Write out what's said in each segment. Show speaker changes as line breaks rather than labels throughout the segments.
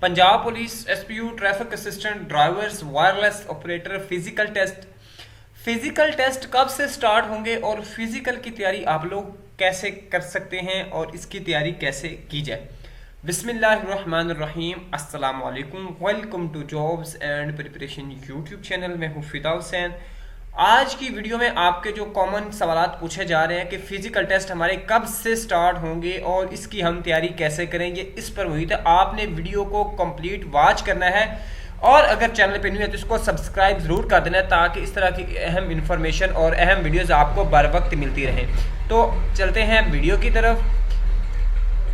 Punjab police SPU traffic assistant drivers wireless operator physical test कब से start होंगे और फिजिकल की तैयारी आप लोग कैसे कर सकते हैं और इसकी तैयारी कैसे की जाए। बिस्मिल्लाहिर्रहमानिर्रहीम, अस्सलाम वालेकुम, welcome to jobs and preparation YouTube channel में हूँ फिदा हुसैन। आज की वीडियो में आपके जो कॉमन सवालात पूछे जा रहे हैं कि फिजिकल टेस्ट हमारे कब से स्टार्ट होंगे और इसकी हम तैयारी कैसे करेंगे, इस पर हुई तो आपने वीडियो को कंप्लीट वॉच करना है और अगर चैनल पे न्यू है तो इसको सब्सक्राइब जरूर कर देना ताकि इस तरह की अहम इंफॉर्मेशन और अहम वीडियोस आपको बर वक्त मिलती रहे। तो चलते हैं वीडियो की तरफ।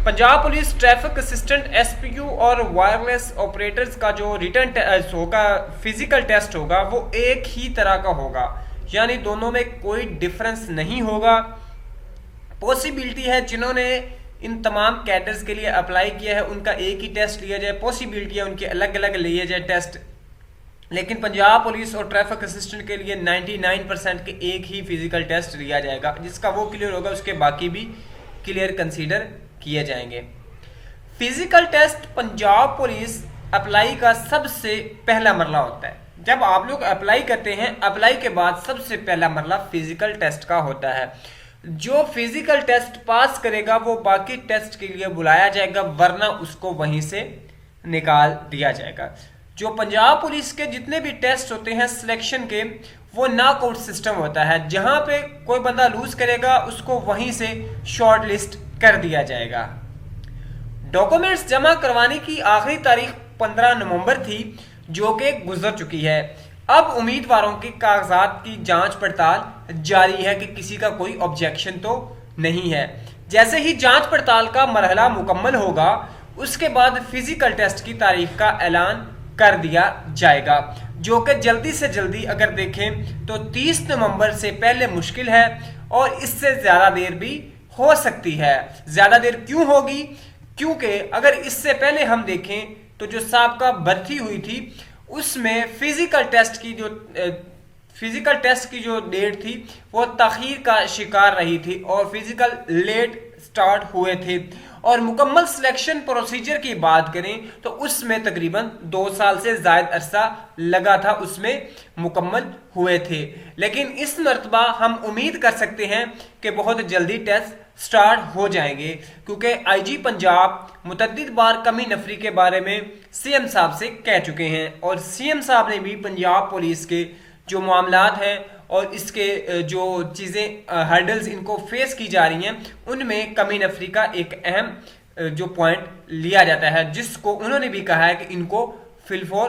Punjab police traffic assistant SPU और वायरलेस ऑपरेटर्स का जो रिटर्न टेस्ट होगा, फिजिकल टेस्ट होगा, वो एक ही तरह का होगा, यानी दोनों में कोई डिफरेंस नहीं होगा। पॉसिबिलिटी है जिन्होंने इन तमाम कैडर्स के लिए अप्लाई किया है उनका एक ही टेस्ट लिया जाए, पॉसिबिलिटी है उनके अलग अलग लिए जाए टेस्ट, लेकिन पंजाब पुलिस और ट्रैफिक असिस्टेंट के लिए 99% के एक ही फिजिकल टेस्ट लिया जाएगा। जिसका वो क्लियर होगा उसके बाकी भी क्लियर कंसीडर किए जाएंगे। Physical test Punjab police apply का सबसे पहला मरला होता है। जब आप लोग अप्लाई करते हैं, अप्लाई के बाद सबसे पहला मरला फिजिकल टेस्ट का होता है। जो फिजिकल टेस्ट पास करेगा वो बाकी टेस्ट के लिए बुलाया जाएगा, वरना उसको वहीं से निकाल दिया जाएगा। जो पंजाब पुलिस के जितने भी टेस्ट होते हैं सिलेक्शन के, वो नॉकआउट सिस्टम होता है। जहां पे कोई बंदा लूज करेगा उसको वहीं से शॉर्ट लिस्ट कर दिया जाएगा। डॉक्यूमेंट्स जमा करवाने की आखिरी तारीख 15 नवंबर थी, जो कि गुजर चुकी है। अब उम्मीदवारों के कागजात की जांच पड़ताल जारी है कि किसी का कोई ऑब्जेक्शन तो नहीं है। जैसे ही जांच पड़ताल का मरहला मुकम्मल होगा उसके बाद फिजिकल टेस्ट की तारीख का ऐलान कर दिया जाएगा, जो कि जल्दी से जल्दी अगर देखें तो 30 नवंबर से पहले मुश्किल है और इससे ज्यादा देर भी हो सकती है। ज्यादा देर क्यों होगी? क्योंकि अगर इससे पहले हम देखें तो जो साबका भर्ती हुई थी उसमें फिजिकल टेस्ट की जो डेट थी वो ताखीर का शिकार रही थी और फिजिकल लेट स्टार्ट हुए थे। और मुकम्मल सिलेक्शन प्रोसीजर की बात करें तो उसमें तकरीबन 2 साल से ज्यादा अरसा लगा था, उसमें मुकम्मल हुए थे। लेकिन इस मरतबा हम उम्मीद कर सकते हैं कि बहुत जल्दी टेस्ट स्टार्ट हो जाएंगे, क्योंकि आईजी पंजाब मुतअद्दिद बार कमी नफरी के बारे में सीएम साहब से कह चुके हैं और सीएम साहब ने भी पंजाब पुलिस के जो मामलात हैं और इसके जो चीज़ें हर्डल्स इनको फेस की जा रही हैं उनमें कमी नफरी का एक अहम जो पॉइंट लिया जाता है, जिसको उन्होंने भी कहा है कि इनको फिलफोर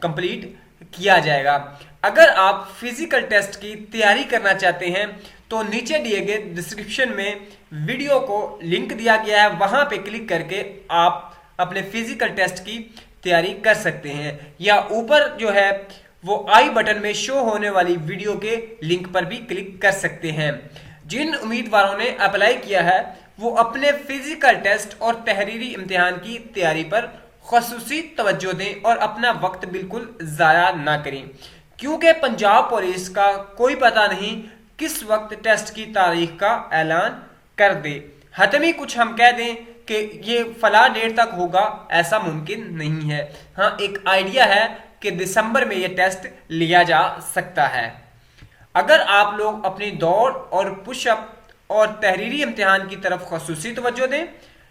कंप्लीट किया जाएगा। अगर आप फिजिकल टेस्ट की तैयारी करना चाहते हैं तो नीचे दिए गए डिस्क्रिप्शन में वीडियो को लिंक दिया गया है, वहां पे क्लिक करके आप अपने फिजिकल टेस्ट की तैयारी कर सकते हैं, या ऊपर जो है वो आई बटन में शो होने वाली वीडियो के लिंक पर भी क्लिक कर सकते हैं। जिन उम्मीदवारों ने अप्लाई किया है वो अपने फिजिकल टेस्ट और तहरीरी इम्तिहान की तैयारी पर खुसूसी तवज्जो दें और अपना वक्त बिल्कुल ज़ाया ना करें, क्योंकि पंजाब पुलिस का कोई पता नहीं किस वक्त टेस्ट की तारीख का ऐलान कर दे। हतमी कुछ हम कह दें कि ये फला डेट तक होगा, ऐसा मुमकिन नहीं है। हाँ, एक आइडिया है कि दिसंबर में ये टेस्ट लिया जा सकता है। अगर आप लोग अपनी दौड़ और पुशअप और तहरीरी इम्तिहान की तरफ खुसूसी तवज्जो दें,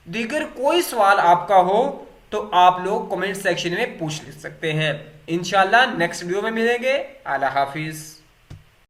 दीगर कोई सवाल आपका हो तो आप लोग कमेंट सेक्शन में पूछ सकते हैं। इंशाल्लाह नेक्स्ट वीडियो में मिलेंगे। अल्लाह हाफिज।